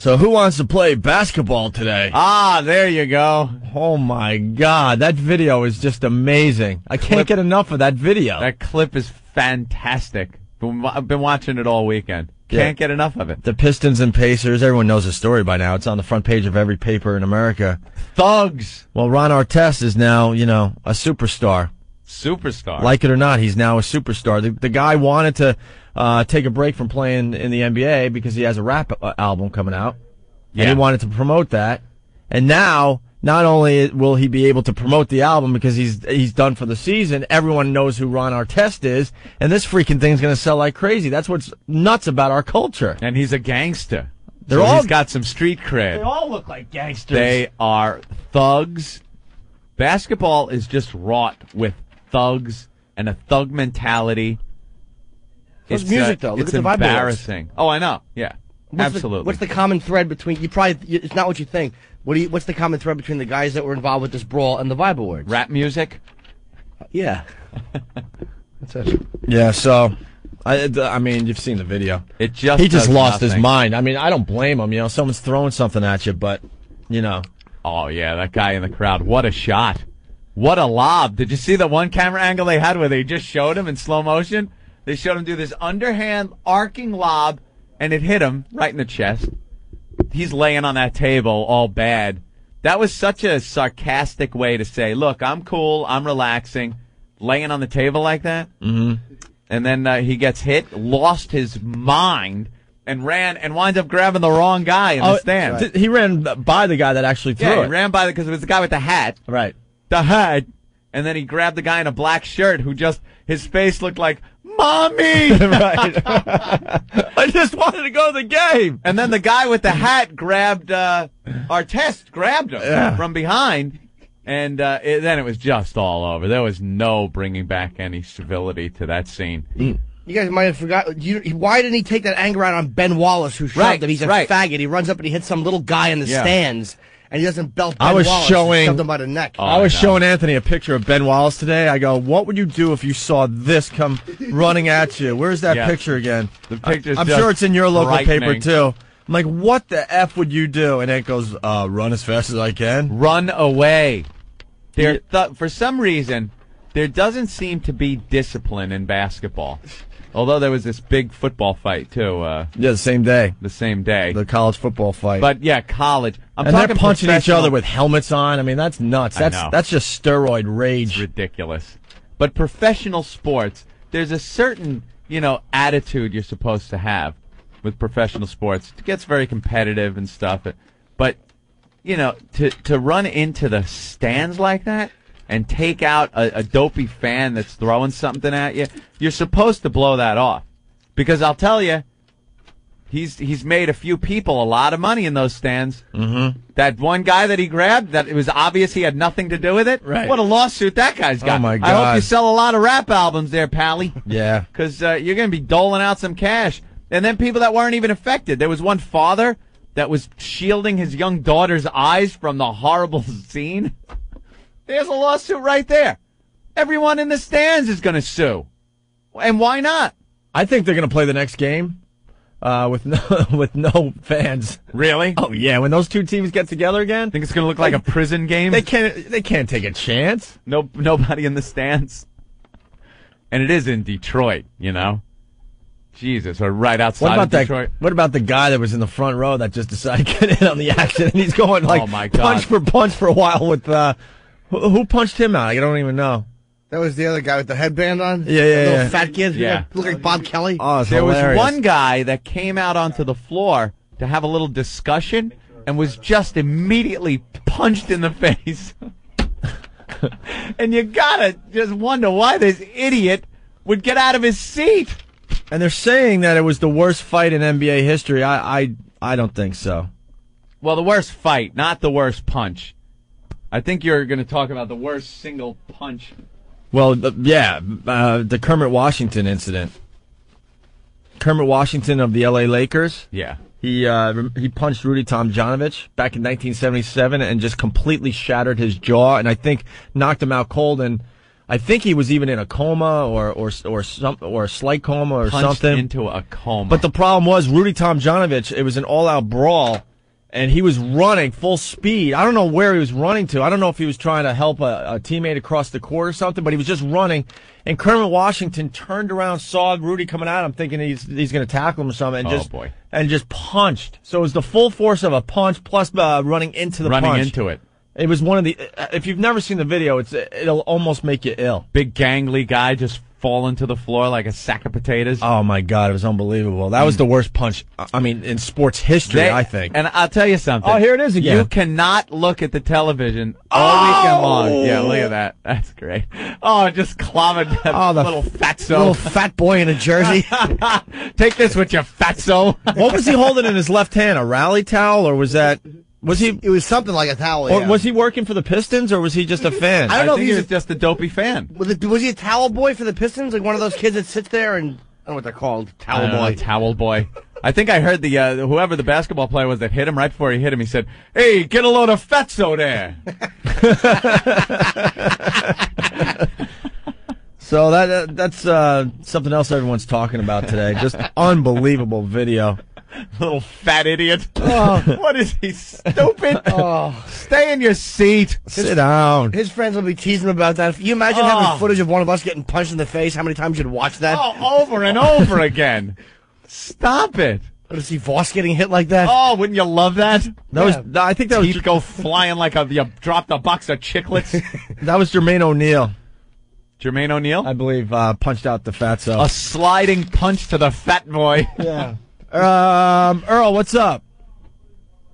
So who wants to play basketball today? Ah, there you go. Oh, my God. That video is just amazing. I can't get enough of that video. That clip is fantastic. I've been watching it all weekend. Can't get enough of it. The Pistons and Pacers, everyone knows the story by now. It's on the front page of every paper in America. Thugs. Well, Ron Artest is now, a superstar. Superstar. Like it or not, he's now a superstar. The guy wanted to take a break from playing in the NBA because he has a rap album coming out. And he wanted to promote that. And now, not only will he be able to promote the album because he's done for the season, everyone knows who Ron Artest is, and this freaking thing's going to sell like crazy. That's what's nuts about our culture. And he's a gangster. He's got some street cred. They all look like gangsters. They are thugs. Basketball is just wrought with thugs and a thug mentality. It's music, though. Look it's at the vibe boards. embarrassing. Oh, I know. Yeah, absolutely. What's the common thread between? It's not what you think. What's the common thread between the guys that were involved with this brawl and the Vibe Awards? Rap music? Yeah. That's it. Yeah, so, I mean, you've seen the video. He just lost his mind. I mean, I don't blame him. Someone's throwing something at you, but, Oh, yeah, that guy in the crowd. What a shot. What a lob. Did you see the one camera angle they had where they just showed him in slow motion? They showed him do this underhand arcing lob, and it hit him right in the chest. He's laying on that table all bad. That was such a sarcastic way to say, look, I'm cool, I'm relaxing, laying on the table like that. Mm-hmm. And then he gets hit, lost his mind, and ran and winds up grabbing the wrong guy in the stands. Right. He ran by the guy that actually threw it. He ran by because it was the guy with the hat. Right. The hat. And then he grabbed the guy in a black shirt who his face looked like, Mommy! Right. I just wanted to go to the game. And then the guy with the hat grabbed, Artest grabbed him from behind, and then it was just all over. There was no bringing back any civility to that scene. You guys might have forgot. Why didn't he take that anger out on Ben Wallace, who shoved him? He's a faggot. He runs up and he hits some little guy in the stands. And he doesn't belt Ben Wallace. He shoved him by the neck. I was showing Anthony a picture of Ben Wallace today. I go, what would you do if you saw this come running at you? Where's that picture again? The picture's I'm sure it's in your local paper, too. I'm like, what the F would you do? And it goes, run as fast as I can. Run away. For some reason, there doesn't seem to be discipline in basketball. Although there was this big football fight, too. The same day. The same day. The college football fight. But, yeah, college. And they're punching each other with helmets on. I mean, that's nuts. That's just steroid rage. It's ridiculous. But professional sports, there's a certain, attitude you're supposed to have with professional sports. It gets very competitive and stuff. But, to run into the stands like that, and take out a dopey fan that's throwing something at you, you're supposed to blow that off. Because I'll tell you, he's made a few people a lot of money in those stands. Mm-hmm. That one guy that he grabbed, that it was obvious he had nothing to do with it. Right. What a lawsuit that guy's got. Oh, my God. I hope you sell a lot of rap albums there, Pally. Yeah. Because you're going to be doling out some cash. And then people that weren't even affected. There was one father that was shielding his young daughter's eyes from the horrible scene. There's a lawsuit right there. Everyone in the stands is going to sue. And why not? I think they're going to play the next game with no fans. Really? Oh, yeah. When those two teams get together again. Think it's going to look like a prison game? They can't take a chance. Nobody in the stands. And it is in Detroit, Jesus, or right outside of Detroit. What about the guy that was in the front row that just decided to get in on the action? And he's going oh my God, punch for a while with... Who punched him out? I don't even know. That was the other guy with the headband on? Yeah. Little fat kid? Yeah. Looked like Bob Kelly? Oh, there hilarious. was one guy that came out onto the floor to have a little discussion and was just immediately punched in the face. And you gotta just wonder why this idiot would get out of his seat. And they're saying that it was the worst fight in NBA history. I don't think so. Well, the worst fight, not the worst punch. I think you're going to talk about the worst single punch. Well, the Kermit Washington incident. Kermit Washington of the L.A. Lakers. Yeah. He punched Rudy Tomjanovich back in 1977 and just completely shattered his jaw, and I think knocked him out cold. And I think he was even in a coma or a slight coma or Punched something. Into a coma. But the problem was Rudy Tomjanovich. It was an all-out brawl. and he was running full speed. I don't know where he was running to. I don't know if he was trying to help a teammate across the court or something, but he was just running. And Kermit Washington turned around, saw Rudy coming at him, thinking he's going to tackle him or something, and just punched. So it was the full force of a punch plus running into the punch. Running into it. It was one of the. If you've never seen the video, it'll almost make you ill. Big gangly guy just falling to the floor like a sack of potatoes. Oh my God, it was unbelievable. That was the worst punch. I mean, in sports history, I think. And I'll tell you something. Oh, here it is again. You cannot look at the television all weekend long. Yeah, look at that. That's great. Oh, just clobbered that little fatso. Little fat boy in a jersey. Take this with your fatso. What was he holding in his left hand? A rally towel, or was that? Was he? It was something like a towel. Or was he working for the Pistons, or was he just a fan? I don't know if he was just a dopey fan. Was he a towel boy for the Pistons? Like one of those kids that sits there and I don't know what they're called. Towel boy. Towel boy. I think I heard the whoever the basketball player was that hit him right before he hit him. He said, "Hey, get a load of fatso there." So that's something else everyone's talking about today. Just unbelievable video. Little fat idiot. Oh. What is he, stupid? Oh. Stay in your seat. Sit down. His friends will be teasing him about that. Can you imagine having footage of one of us getting punched in the face? How many times you'd watch that? Oh, over and over again. Stop it. To see Voss getting hit like that? Oh, wouldn't you love that? I think that was... Teeth go flying like you dropped a box of chiclets. That was Jermaine O'Neal. Jermaine O'Neal? I believe punched out the fatso. A sliding punch to the fat boy. Yeah. Earl, what's up?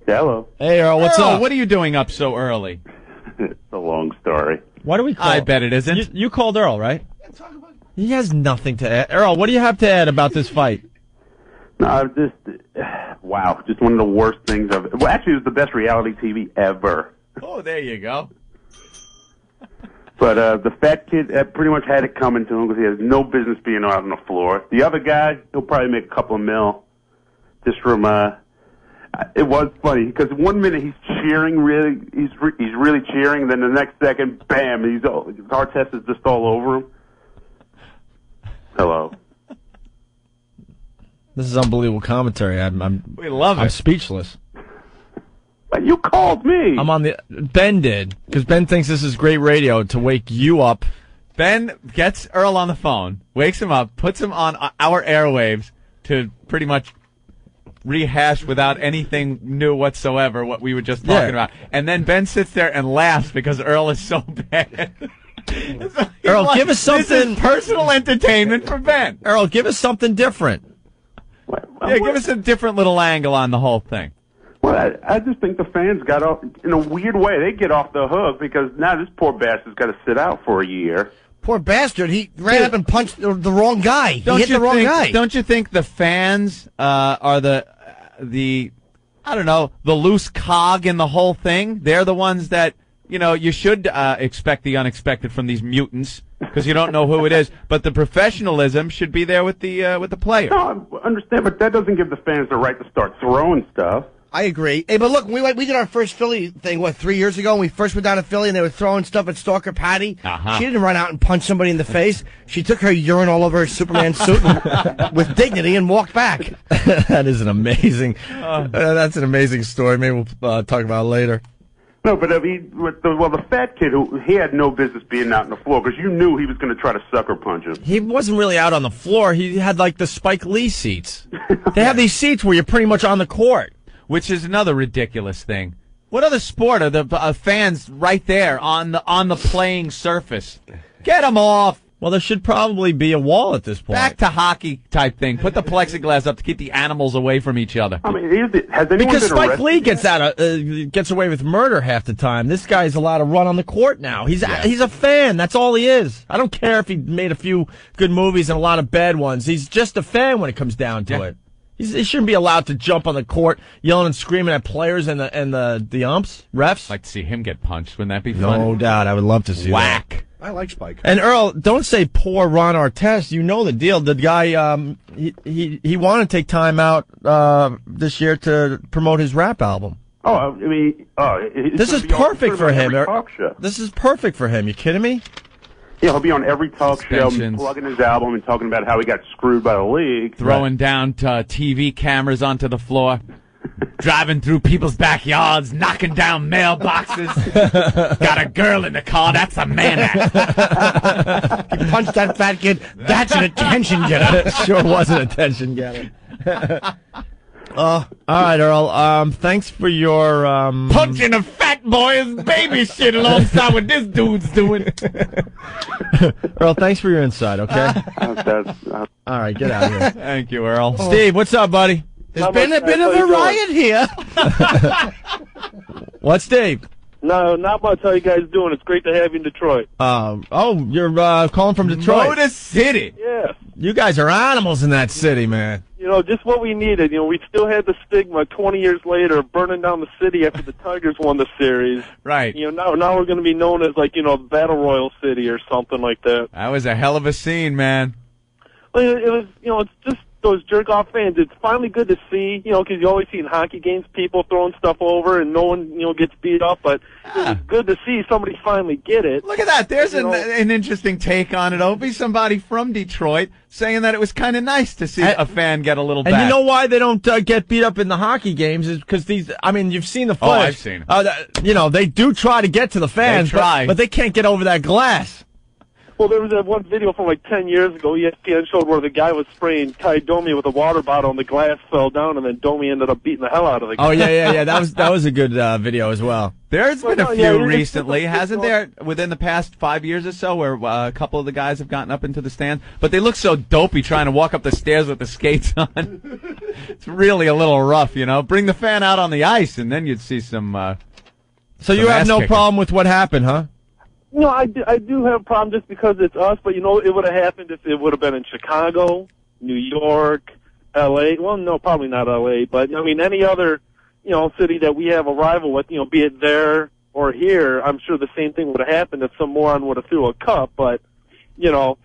Hello. Hey, Earl, what's up? What are you doing up so early? It's a long story. Why do we call? I bet it isn't. You called Earl, right? He has nothing to add. Earl, what do you have to add about this fight? No, wow, just one of the worst things of. Well, actually, it was the best reality TV ever. Oh, there you go. But the fat kid pretty much had it coming to him because he has no business being out on the floor. The other guy, he'll probably make a couple of mil. Just from, it was funny because 1 minute he's cheering, he's really cheering. Then the next second, bam, Artest is just all over him. Hello. This is unbelievable commentary. We love it. I'm speechless. But you called me. Ben did because Ben thinks this is great radio to wake you up. Ben gets Earl on the phone, wakes him up, puts him on our airwaves to pretty much rehash without anything new whatsoever what we were just talking about. And then Ben sits there and laughs because Earl is so bad. Earl, give us something. This is personal entertainment for Ben. Earl, give us something different. Give us a different little angle on the whole thing. Well, I just think the fans got off, in a weird way, they get off the hook because now this poor bastard's got to sit out for a year. Poor bastard. He ran up and punched the wrong guy. He hit the wrong guy. Don't you think the fans are the I don't know, the loose cog in the whole thing? They're the ones that, you should expect the unexpected from these mutants because you don't know who it is. But the professionalism should be there with the player. No, I understand, but that doesn't give the fans the right to start throwing stuff. I agree. Hey, but look, we did our first Philly thing, 3 years ago, when we first went down to Philly and they were throwing stuff at Stalker Patty. Uh-huh. She didn't run out and punch somebody in the face. She took her urine all over her Superman suit with dignity and walked back. That is an amazing, that's an amazing story. Maybe we'll talk about it later. No, but the fat kid, he had no business being out on the floor because you knew he was going to try to sucker punch him. He wasn't really out on the floor. He had like the Spike Lee seats. They have these seats where you're pretty much on the court. Which is another ridiculous thing. What other sport are the fans right there on the playing surface? Get them off. Well, there should probably be a wall at this point. Back to hockey type thing. Put the plexiglass up to keep the animals away from each other. I mean, has anyone because been Spike arrested? Lee gets away with murder half the time. This guy's allowed to run on the court now. He's a fan. That's all he is. I don't care if he made a few good movies and a lot of bad ones. He's just a fan when it comes down to it. He shouldn't be allowed to jump on the court, yelling and screaming at players and the umps, refs. I'd like to see him get punched. Wouldn't that be fun? No doubt. I would love to see Whack. that. I like Spike. And Earl, don't say poor Ron Artest. You know the deal. The guy, he wanted to take time out this year to promote his rap album. Oh, I mean, this is perfect for him. Talk show. This is perfect for him. You kidding me? Yeah, he'll be on every talk show, plugging his album and talking about how he got screwed by the league. Throwing down TV cameras onto the floor. Driving through people's backyards, knocking down mailboxes. Got a girl in the car. That's a man act. You punched that fat kid. That's an attention getter. Sure was an attention getter. All right, Earl. Thanks for your Punching a fat boy is baby shit alongside what this dude's doing. Earl, thanks for your insight. Okay. All right, get out of here. Thank you, Earl. Steve, what's up, buddy? There's been a bit of a riot here. What's Steve? No, not much. How you guys doing? It's great to have you in Detroit. You're calling from Detroit. Motor City. Yeah. You guys are animals in that city, man. You know, just what we needed. You know, we still had the stigma 20 years later of burning down the city after the Tigers won the series. Right. You know, now we're going to be known as, like, you know, Battle Royal City or something like that. That was a hell of a scene, man. Well, it was, you know, it's just those jerk-off fans. It's finally good to see, you know, because you always see in hockey games people throwing stuff over and no one, you know, gets beat up. But it's good to see somebody finally get it. Look at that. There's an interesting take on it, Opie. Somebody from Detroit saying that it was kind of nice to see a fan get a little back. And you know why they don't get beat up in the hockey games is because you've seen the footage. Oh, I've seen it. You know, they do try to get to the fans, they try. but they can't get over that glass. Well, there was that one video from like 10 years ago. ESPN showed where the guy was spraying Ty Domi with a water bottle, and the glass fell down, and then Domi ended up beating the hell out of the guy. Oh yeah. That was a good video as well. There's been a few recently, hasn't there? Within the past 5 years or so, where a couple of the guys have gotten up into the stand, but they look so dopey trying to walk up the stairs with the skates on. It's really a little rough, you know. Bring the fan out on the ice, and then you'd see some. So you have no problem with what happened, huh? No, I do have a problem just because it's us, but, you know, it would have happened if it would have been in Chicago, New York, L.A. Well, no, probably not L.A., but, I mean, any other, you know, city that we have a rival with, you know, be it there or here, I'm sure the same thing would have happened if some moron would have threw a cup, but, you know,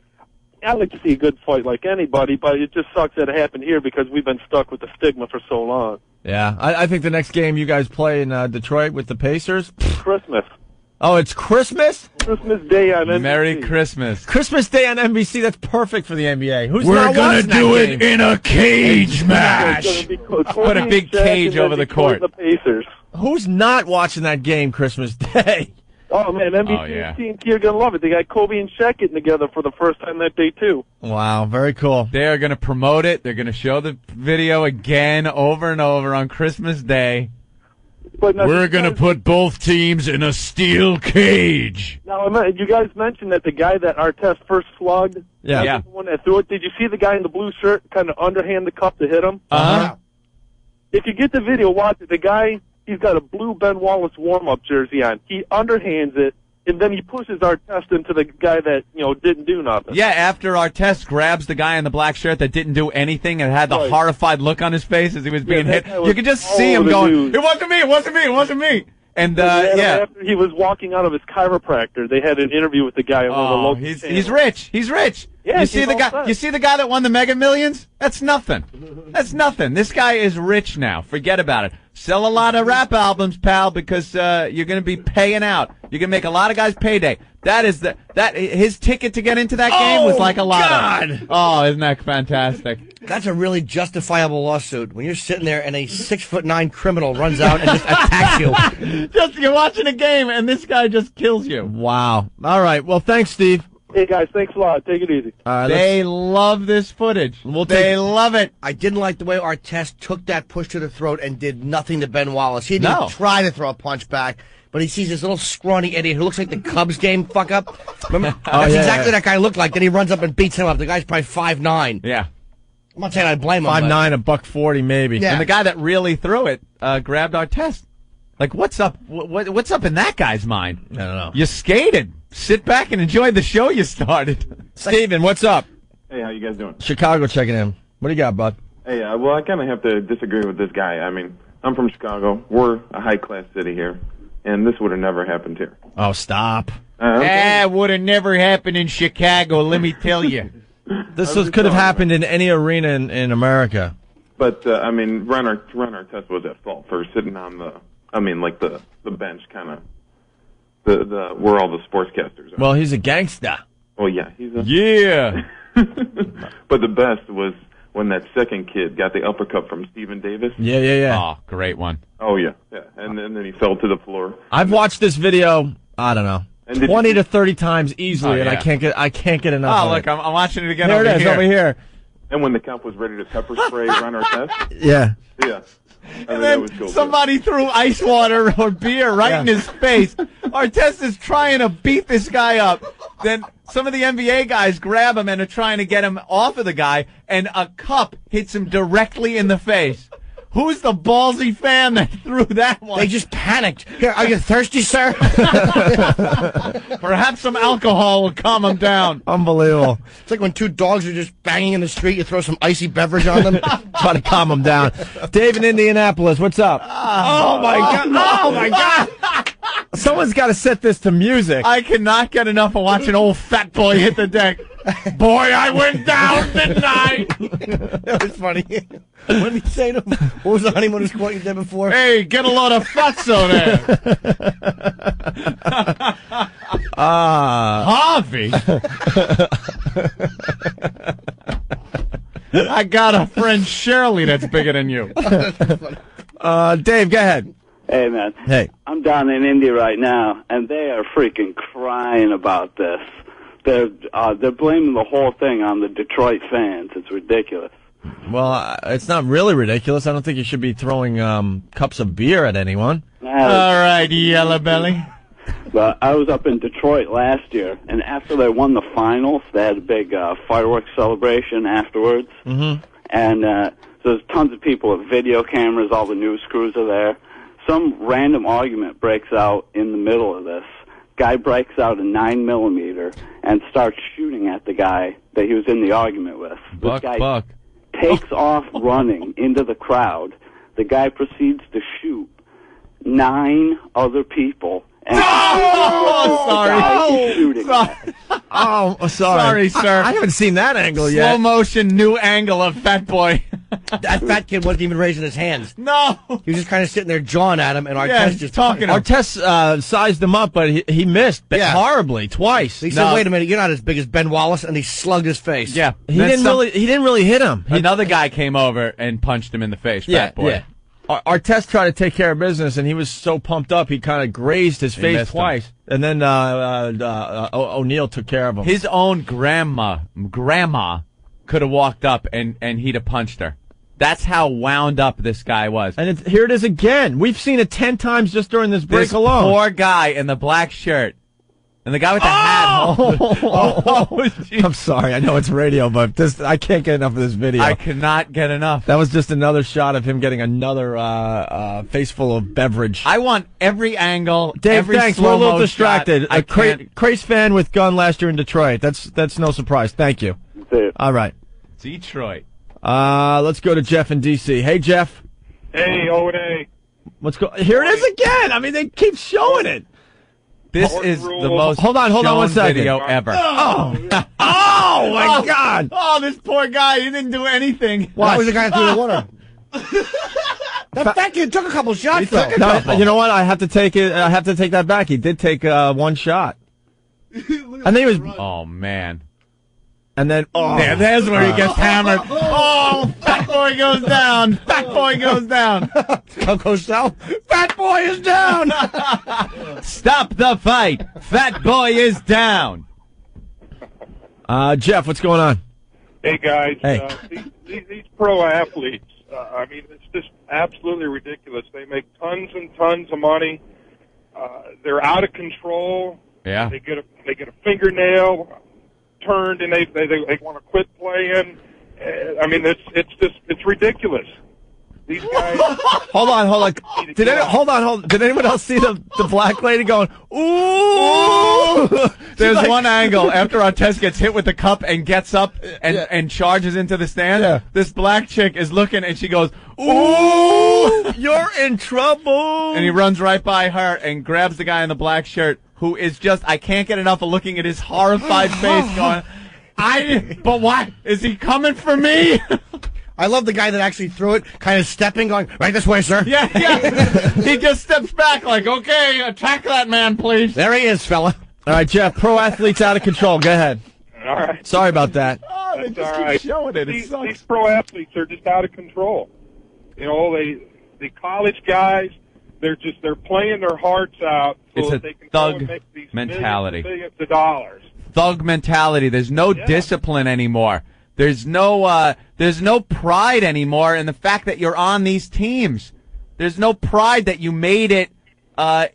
I'd like to see a good fight like anybody, but it just sucks that it happened here because we've been stuck with the stigma for so long. Yeah, I think the next game you guys play in Detroit with the Pacers. Christmas. Oh, it's Christmas? Christmas Day on NBC. Merry Christmas. Christmas Day on NBC. That's perfect for the NBA. We're going to do it in a cage match. Put a big cage over the court. The Pacers. Who's not watching that game Christmas Day? Oh, man, NBC and TNT are going to love it. They got Kobe and Shaq getting together for the first time that day, too. Wow, very cool. They are going to promote it. They're going to show the video again over and over on Christmas Day. We're going to put both teams in a steel cage. Now, you guys mentioned that the guy that Artest first slugged, the one that threw it, did you see the guy in the blue shirt kind of underhand the cup to hit him? Uh-huh. If you get the video, watch it. The guy, he's got a blue Ben Wallace warm-up jersey on. He underhands it, and then he pushes Artest into the guy that, you know, didn't do nothing. Yeah, after Artest grabs the guy in the black shirt that didn't do anything and had the horrified look on his face as he was being hit, you could just see him going, "It wasn't me, it wasn't me, it wasn't me." And after he was walking out of his chiropractor, they had an interview with the guy. He's rich. He's rich. Yeah, you see the guy. You see the guy that won the Mega Millions? That's nothing. That's nothing. This guy is rich now. Forget about it. Sell a lot of rap albums, pal, because you're going to be paying out. You're going to make a lot of guys payday. His ticket to get into that game was like a lotto. Oh, isn't that fantastic? That's a really justifiable lawsuit when you're sitting there and a 6'9" criminal runs out and just attacks you. You're watching a game and this guy just kills you. Wow. All right. Well, thanks, Steve. Hey, guys, thanks a lot. Take it easy. They love this footage. They love it. I didn't like the way Artest took that push to the throat and did nothing to Ben Wallace. He didn't try to throw a punch back, but he sees this little scrawny idiot who looks like the Cubs game fuck up. Remember? That's exactly what that guy looked like. Then he runs up and beats him up. The guy's probably 5'9". Yeah. I'm not saying I blame him. 5'9", $140 maybe. Yeah. And the guy that really threw it grabbed Artest. Like, what's up? What's up in that guy's mind? I don't know. You skated. Sit back and enjoy the show you started. Steven, what's up? Hey, how you guys doing? Chicago checking in. What do you got, bud? Hey, well, I kind of have to disagree with this guy. I mean, I'm from Chicago. We're a high-class city here, and this would have never happened here. Oh, stop. Would have never happened in Chicago, let me tell you. This could have happened in any arena in America. But, I mean, Ron Artest was at fault for sitting on the bench kind of. Where all the sportscasters are. Well, he's a gangster. Well, yeah, he's a... Yeah! But the best was when that second kid got the uppercut from Stephen Davis. Yeah. Oh, great one. Oh, yeah. And then he fell to the floor. I've watched this video, I don't know, 20 to 30 times easily, and I can't get enough of look, it. I'm watching it again There over it is, here. over here. And when the cop was ready to pepper spray Ron Artest. Yeah. Yeah. And then somebody threw ice water or beer right in his face. Artest is trying to beat this guy up. Then some of the NBA guys grab him and are trying to get him off of the guy, and a cup hits him directly in the face. Who's the ballsy fan that threw that one? They just panicked. Here, are you thirsty, sir? Perhaps some alcohol will calm him down. Unbelievable. It's like when two dogs are just banging in the street, you throw some icy beverage on them. Try to calm them down. Dave in Indianapolis, what's up? Oh, my God. Oh, my God. Someone's got to set this to music. I cannot get enough of watching old fat boy hit the deck. Boy, I went down, didn't I? That was funny. What did he say to him? What was the honeymooners quote you did before? Hey, get a lot of fatso there. Harvey. I got a friend Shirley that's bigger than you. Dave, go ahead. Hey, man. Hey. I'm down in Indy right now, and they are freaking crying about this. They're blaming the whole thing on the Detroit fans. It's ridiculous. Well, it's not really ridiculous. I don't think you should be throwing cups of beer at anyone. All right, yellow belly. But I was up in Detroit last year, and after they won the finals, they had a big fireworks celebration afterwards. Mm-hmm. And so there's tons of people with video cameras. All the news crews are there. Some random argument breaks out in the middle of this. Guy breaks out a 9mm and starts shooting at the guy that he was in the argument with. This guy takes off running into the crowd. The guy proceeds to shoot 9 other people. And sorry, sorry, sir. I haven't seen that angle yet. Slow motion, new angle of Fat Boy. That fat kid wasn't even raising his hands. No, he was just kind of sitting there jawing at him, and Artest just talking. Artest sized him up, but he missed horribly twice. He said, "Wait a minute, you're not as big as Ben Wallace," and he slugged his face. Yeah, he didn't really hit him. Another guy came over and punched him in the face. Fat Boy. Yeah. Artest tried to take care of business, and he was so pumped up, he kind of grazed his face twice. And then O'Neal took care of him. His own grandma could have walked up and he'd have punched her. That's how wound up this guy was. And here it is again. We've seen it 10 times just during this break alone. Poor guy in the black shirt. And the guy with the hat. I'm sorry. I know it's radio, but I can't get enough of this video. I cannot get enough. That was just another shot of him getting another face full of beverage. I want every angle. Dave, every thanks. We're a little distracted. A Craze fan with gun last year in Detroit. That's no surprise. Thank you. All right. Detroit. Let's go to Jeff in D.C. Hey, Jeff. Hey, O&A. Let's go. Here it is again. I mean, they keep showing it. This is the most hold on 1 second. video ever. Oh my God! Oh, this poor guy. He didn't do anything. Why was the guy through the water? That fat kid took a couple shots. No, you know what? I have to take it. I have to take that back. He did take one shot. And then he was. Oh man. And then, there's where he gets hammered. Oh, Fat Boy goes down. Fat Boy goes down. Goes down. Fat Boy is down. Stop the fight. Fat Boy is down. Jeff, what's going on? Hey, guys. Hey. These pro athletes, I mean, it's just absolutely ridiculous. They make tons and tons of money. They're out of control. Yeah. They get a fingernail turned, and they want to quit playing. I mean, it's ridiculous. These guys. Hold on. Did anyone else see the black lady going, ooh? There's one angle after Artest gets hit with the cup and gets up and charges into the stand. Yeah. This black chick is looking and she goes, ooh, you're in trouble. And he runs right by her and grabs the guy in the black shirt, who is just, I can't get enough of looking at his horrified face going, but why? Is he coming for me? I love the guy that actually threw it, kind of stepping, going, right this way, sir. Yeah. He just steps back like, okay, attack that man, please. There he is, fella. All right, Jeff, pro athletes out of control. Go ahead. All right. Sorry about that. Oh, They just all keep right. showing it. These pro athletes are just out of control. You know, the college guys, they're playing their hearts out so It's that a they can thug go and make these mentality. millions of dollars. Thug mentality. There's no discipline anymore. There's no pride anymore in the fact that you're on these teams. There's no pride that you made it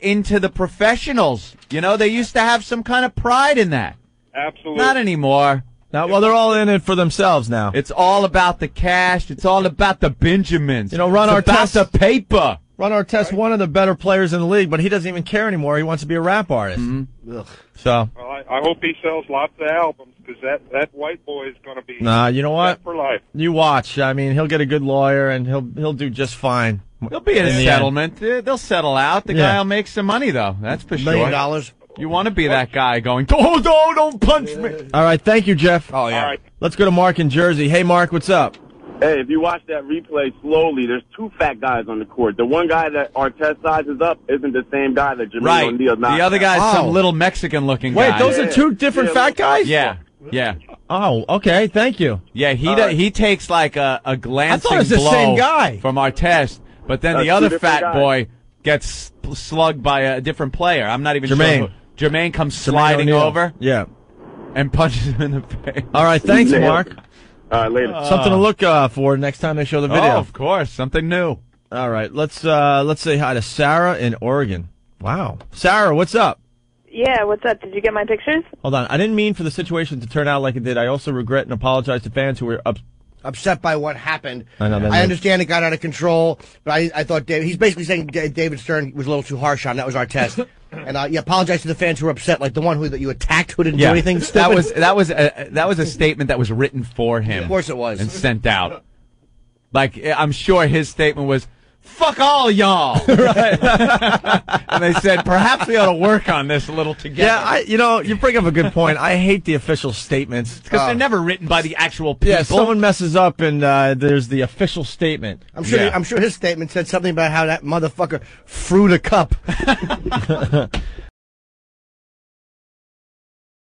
into the professionals. You know, they used to have some kind of pride in that. Absolutely. Not anymore. Now, well, they're all in it for themselves now. It's all about the cash. It's all about the Benjamins. You know, Ron it's about Artest, the paper. Ron Artest, one of the better players in the league, but he doesn't even care anymore. He wants to be a rap artist. Mm-hmm. So. Well, I hope he sells lots of albums because that white boy is going to be. Nah, you know what? Set for life. You watch. I mean, he'll get a good lawyer and he'll do just fine. There'll be a settlement. They'll settle out. The guy will make some money, though. That's for sure. $1 million. You want to be that guy going, oh, no, don't punch me. All right, thank you, Jeff. Oh, yeah. All right. Let's go to Mark in Jersey. Hey, Mark, what's up? Hey, if you watch that replay slowly, there's two fat guys on the court. The one guy that Artest sizes up isn't the same guy that Jermaine O'Neal knocks The other out. guy's some little Mexican-looking guy. Wait, those are two different fat guys? Yeah. Oh, okay, thank you. Yeah, he takes like a glancing I thought it was the blow same guy. from Artest, but then the two other different fat guys. boy gets slugged by a different player. I'm not even Jermaine. sure. Jermaine comes sliding O'Neal. over Yeah. and punches him in the face. All right, thanks, Mark. All right, later. Something to look for next time they show the video. Oh, of course, something new. All right, let's say hi to Sarah in Oregon. Wow. Sarah, what's up? Yeah, what's up? Did you get my pictures? Hold on. I didn't mean for the situation to turn out like it did. I also regret and apologize to fans who were upset by what happened. I know that. I understand it got out of control, but I thought he's basically saying David Stern was a little too harsh on. That was our test. And apologize to the fans who were upset, like the one that you attacked who didn't do anything stupid. That was a statement that was written for him. Of course it was. And sent out. Like, I'm sure his statement was, fuck all y'all. And they said, perhaps we ought to work on this a little together. Yeah, you bring up a good point. I hate the official statements. Because they're never written by the actual people. Yeah, someone messes up and there's the official statement. I'm sure his statement said something about how that motherfucker fruit a cup.